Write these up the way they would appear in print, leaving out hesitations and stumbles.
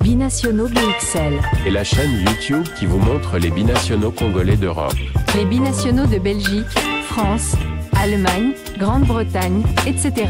Binationaux BXL. Et la chaîne YouTube qui vous montre les binationaux congolais d'Europe. Les binationaux de Belgique, France, Allemagne, Grande-Bretagne, etc.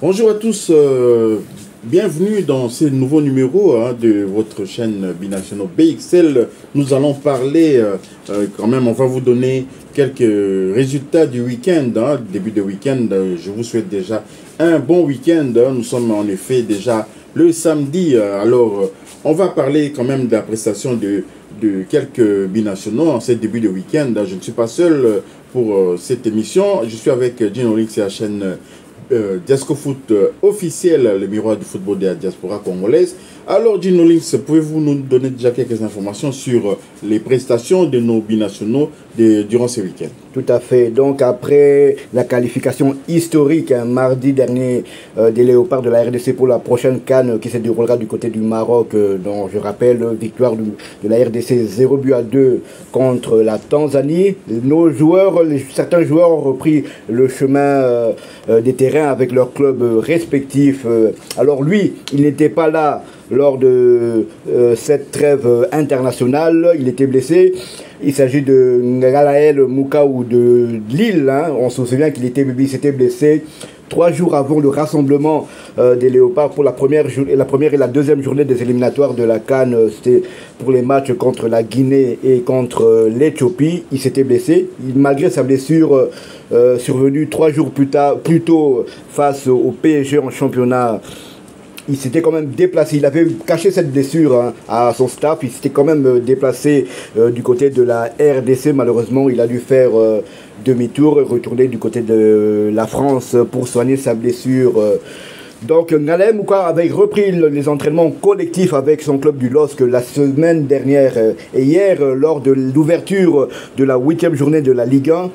Bonjour à tous, bienvenue dans ce nouveau numéro de votre chaîne Binationaux BXL. Nous allons parler, quand même, on va vous donner quelques résultats du week-end, début de week-end. Je vous souhaite déjà un bon week-end. Nous sommes en effet déjà le samedi. Alors, on va parler quand même de la prestation de quelques binationaux en ce début de week-end. Je ne suis pas seul pour cette émission. Je suis avec Gino Lix et la chaîne Diasco Foot officiel, le miroir du football de la diaspora congolaise. Alors, Gino Lix, pouvez-vous nous donner déjà quelques informations sur les prestations de nos binationaux durant ce week-end? Tout à fait. Donc, après la qualification historique mardi dernier des Léopards de la RDC pour la prochaine CAN qui se déroulera du côté du Maroc, dont je rappelle, victoire de la RDC 0-2 contre la Tanzanie. Nos joueurs, certains joueurs ont repris le chemin des terrains avec leurs clubs respectifs. Alors lui, il n'était pas là lors de cette trêve internationale, il était blessé. Il s'agit de Ngalael Moukaou de Lille. On se souvient qu'il s'était blessé 3 jours avant le rassemblement des Léopards pour la première et la deuxième journée des éliminatoires de la CAN. C'était pour les matchs contre la Guinée et contre l'Éthiopie. Il s'était blessé. Malgré sa blessure survenue 3 jours plus tôt face au PSG en championnat, il s'était quand même déplacé, il avait caché cette blessure à son staff, il s'était quand même déplacé du côté de la RDC. Malheureusement, il a dû faire demi-tour et retourner du côté de la France pour soigner sa blessure. Donc Ngalael Moukaou avait repris les entraînements collectifs avec son club du LOSC la semaine dernière et hier lors de l'ouverture de la 8e journée de la Ligue 1.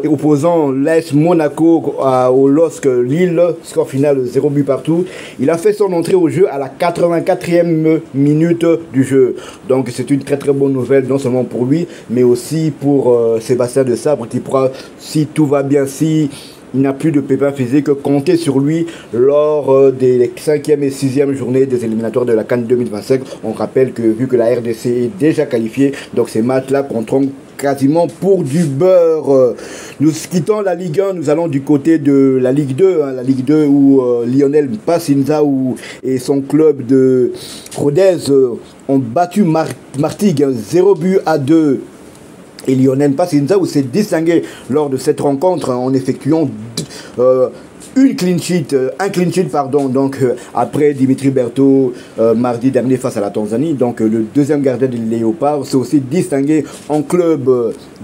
Opposant l'AS Monaco au LOSC Lille, score final 0 but partout. Il a fait son entrée au jeu à la 84e minute du jeu. Donc c'est une très très bonne nouvelle, non seulement pour lui, mais aussi pour Sébastien Desabre qui pourra, si tout va bien, si il n'a plus de pépins physiques, compter sur lui lors des 5e et 6e journées des éliminatoires de la CAN 2025. On rappelle que vu que la RDC est déjà qualifiée, donc ces matchs-là compteront quasiment pour du beurre. Nous quittons la Ligue 1, nous allons du côté de la Ligue 2, la Ligue 2 où Lionel Passinza et son club de Rodez ont battu Martigues 0-2. Et Lionel Passinza s'est distingué lors de cette rencontre en effectuant un clean sheet, donc après Dimitri Berthaud mardi dernier face à la Tanzanie. Donc le deuxième gardien des Léopards s'est aussi distingué en club,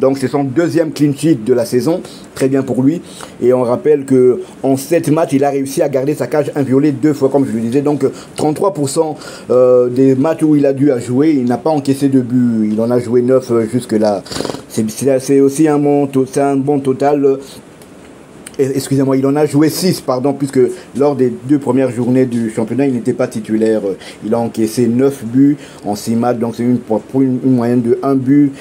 donc c'est son deuxième clean sheet de la saison, très bien pour lui. Et on rappelle que en 7 matchs il a réussi à garder sa cage inviolée 2 fois, comme je le disais. Donc 33% des matchs où il a dû jouer, il n'a pas encaissé de but, il en a joué 9 jusque là. C'est aussi un bon total. Excusez-moi, il en a joué 6, puisque lors des 2 premières journées du championnat, il n'était pas titulaire. Il a encaissé 9 buts en 6 matchs, donc c'est pour une moyenne de 1 but,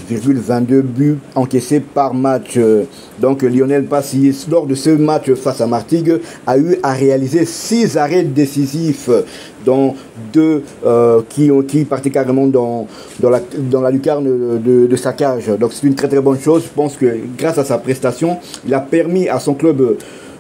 22 buts encaissés par match. Donc Lionel Passis, lors de ce match face à Martigues, a eu à réaliser 6 arrêts décisifs, dont 2 qui partaient carrément dans la lucarne de sa cage. Donc c'est une très très bonne chose. Je pense que grâce à sa prestation, il a permis à son club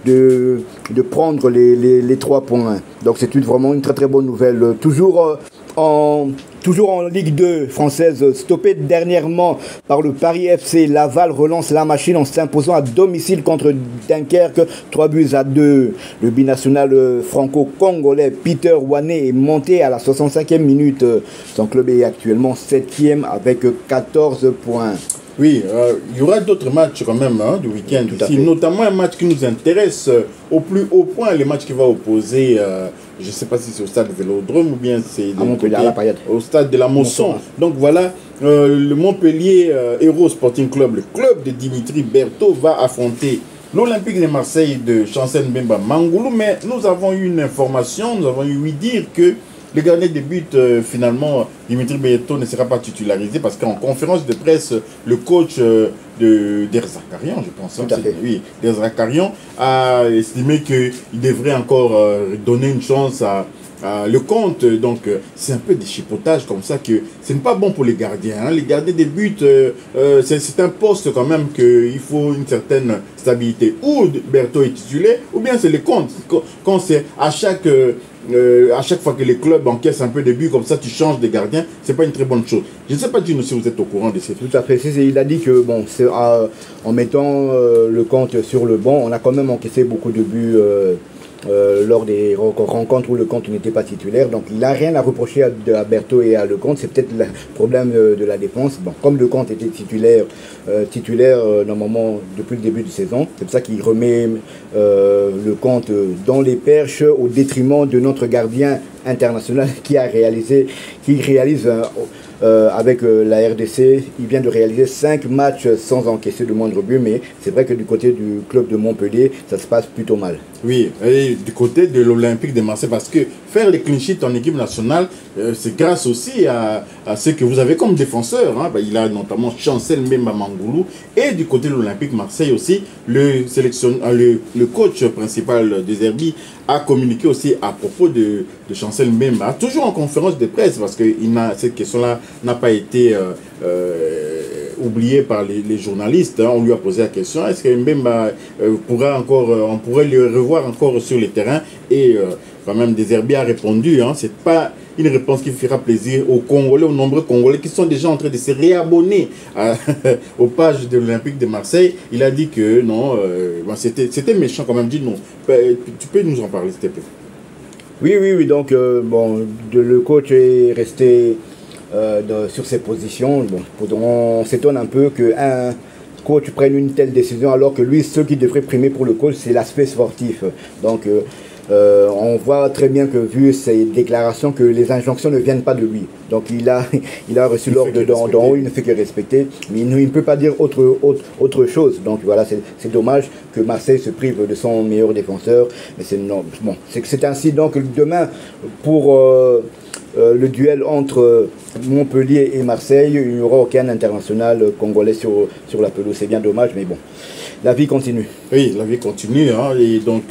de prendre les 3 points. Donc c'est vraiment une très très bonne nouvelle. Toujours en Ligue 2 française, stoppé dernièrement par le Paris FC, Laval relance la machine en s'imposant à domicile contre Dunkerque 3-2. Le binational franco-congolais Peter Wané est monté à la 65e minute. Son club est actuellement 7e avec 14 points. Oui, il y aura d'autres matchs quand même du week-end ici, notamment un match qui nous intéresse au plus haut point, le match qui va opposer, je ne sais pas si c'est au stade Vélodrome ou bien c'est au stade de la Mosson. Donc voilà, le Montpellier Héros Sporting Club, le club de Dimitri Berthaud va affronter l'Olympique de Marseille de Chancel Mbemba Mangoulou, mais nous avons eu une information, nous avons eu ouï dire que le gardien de but, finalement, Dimitri Berthaud ne sera pas titularisé parce qu'en conférence de presse, le coach d'Erzakarian, je pense, oui, d'Erzakarian a estimé qu'il devrait encore donner une chance à le compte. Donc c'est un peu des chipotages comme ça que ce n'est pas bon pour les gardiens. Hein. Les gardiens des buts, c'est un poste quand même qu'il faut une certaine stabilité. Ou Berthaud est titulaire, ou bien c'est les comptes. Quand c'est à chaque fois que les clubs encaissent un peu de buts, comme ça tu changes de gardien, c'est pas une très bonne chose. Je ne sais pas, Dino, si vous êtes au courant de ces trucs. Tout à fait. Il a dit que bon, en mettant le compte sur le banc, on a quand même encaissé beaucoup de buts lors des rencontres où le compte n'était pas titulaire. Donc il n'a rien à reprocher à Berthaud et à Lecomte. C'est peut-être le problème de la défense. Bon, comme Lecomte était titulaire normalement depuis le début de saison, c'est pour ça qu'il remet Lecomte dans les perches au détriment de notre gardien international qui réalise avec la RDC, il vient de réaliser 5 matchs sans encaisser de moindre but, mais c'est vrai que du côté du club de Montpellier, ça se passe plutôt mal. Oui, et du côté de l'Olympique de Marseille, parce que faire les clean sheets en équipe nationale, c'est grâce aussi à ce que vous avez comme défenseur. Hein. Il a notamment Chancel Mbemba Mangoulou, et du côté de l'Olympique Marseille aussi, le coach principal des Herbis a communiqué aussi à propos de Chancel Mbemba, toujours en conférence de presse, parce que cette question-là n'a pas été oublié par les journalistes. Hein. On lui a posé la question, est-ce que Mbemba on pourrait le revoir encore sur le terrain, et quand même Deserbi a répondu, hein, c'est pas une réponse qui fera plaisir aux Congolais, aux nombreux Congolais qui sont déjà en train de se réabonner aux pages de l'Olympique de Marseille. Il a dit que non, c'était méchant quand même. Dit non, tu peux nous en parler s'il te plaît? Oui, donc le coach est resté sur ses positions. Bon, on s'étonne un peu qu'un coach prenne une telle décision, alors que lui, ce qui devrait primer pour le coach, c'est l'aspect sportif. Donc on voit très bien que, vu ses déclarations, que les injonctions ne viennent pas de lui. Donc il a reçu l'ordre d'en haut, il ne fait que respecter, mais il ne peut pas dire autre chose. Donc voilà, c'est dommage que Marseille se prive de son meilleur défenseur. Mais c'est ainsi. Donc demain, pour le duel entre Montpellier et Marseille, il n'y aura aucun international congolais sur la pelouse. C'est bien dommage, mais bon, la vie continue. Oui, la vie continue, hein, et donc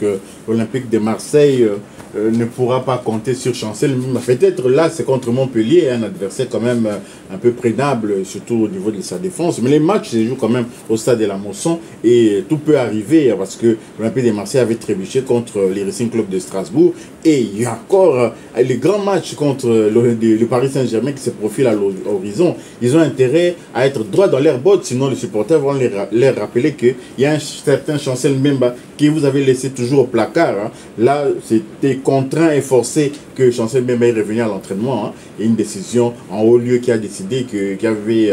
l'Olympique de Marseille ne pourra pas compter sur Chancel. Peut-être là, c'est contre Montpellier, un adversaire quand même un peu prénable, surtout au niveau de sa défense. Mais les matchs se jouent quand même au stade de la Mosson, et tout peut arriver, parce que l'Olympique de Marseille avait trébuché contre les Racing Club de Strasbourg, et il y a encore les grands matchs contre le Paris Saint-Germain qui se profilent à l'horizon. Ils ont intérêt à être droit dans leurs bottes, sinon les supporters vont leur rappeler qu'il y a un certain Chancel Mbemba que vous avez laissé toujours au placard. Hein. Là, c'était contraint et forcé que Chancel Mbemba est revenu à l'entraînement. Hein. Et une décision en haut lieu qui a décidé qui avait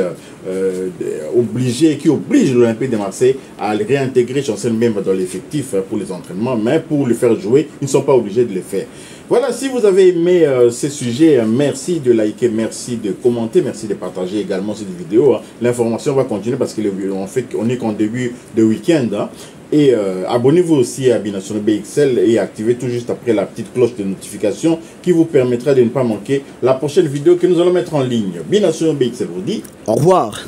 qui oblige l'Olympique de Marseille à réintégrer Chancel Mbemba dans l'effectif pour les entraînements, mais pour le faire jouer, ils ne sont pas obligés de le faire. Voilà, si vous avez aimé ces sujets, merci de liker, merci de commenter, merci de partager également cette vidéo. Hein. L'information va continuer parce qu'on est qu'en début de week-end. Hein. Et abonnez-vous aussi à Binationaux BXL et activez tout juste après la petite cloche de notification qui vous permettra de ne pas manquer la prochaine vidéo que nous allons mettre en ligne. Binationaux BXL vous dit au revoir.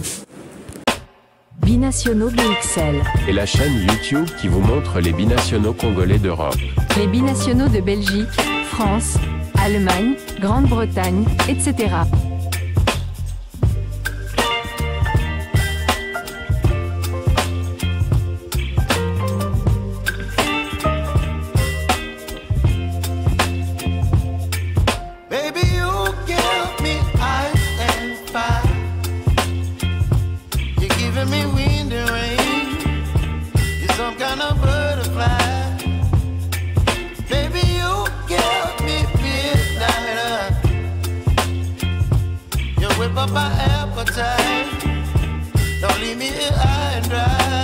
Binationaux BXL. Et la chaîne YouTube qui vous montre les binationaux congolais d'Europe. Les binationaux de Belgique, France, Allemagne, Grande-Bretagne, etc. My appetite. Don't leave me high and dry.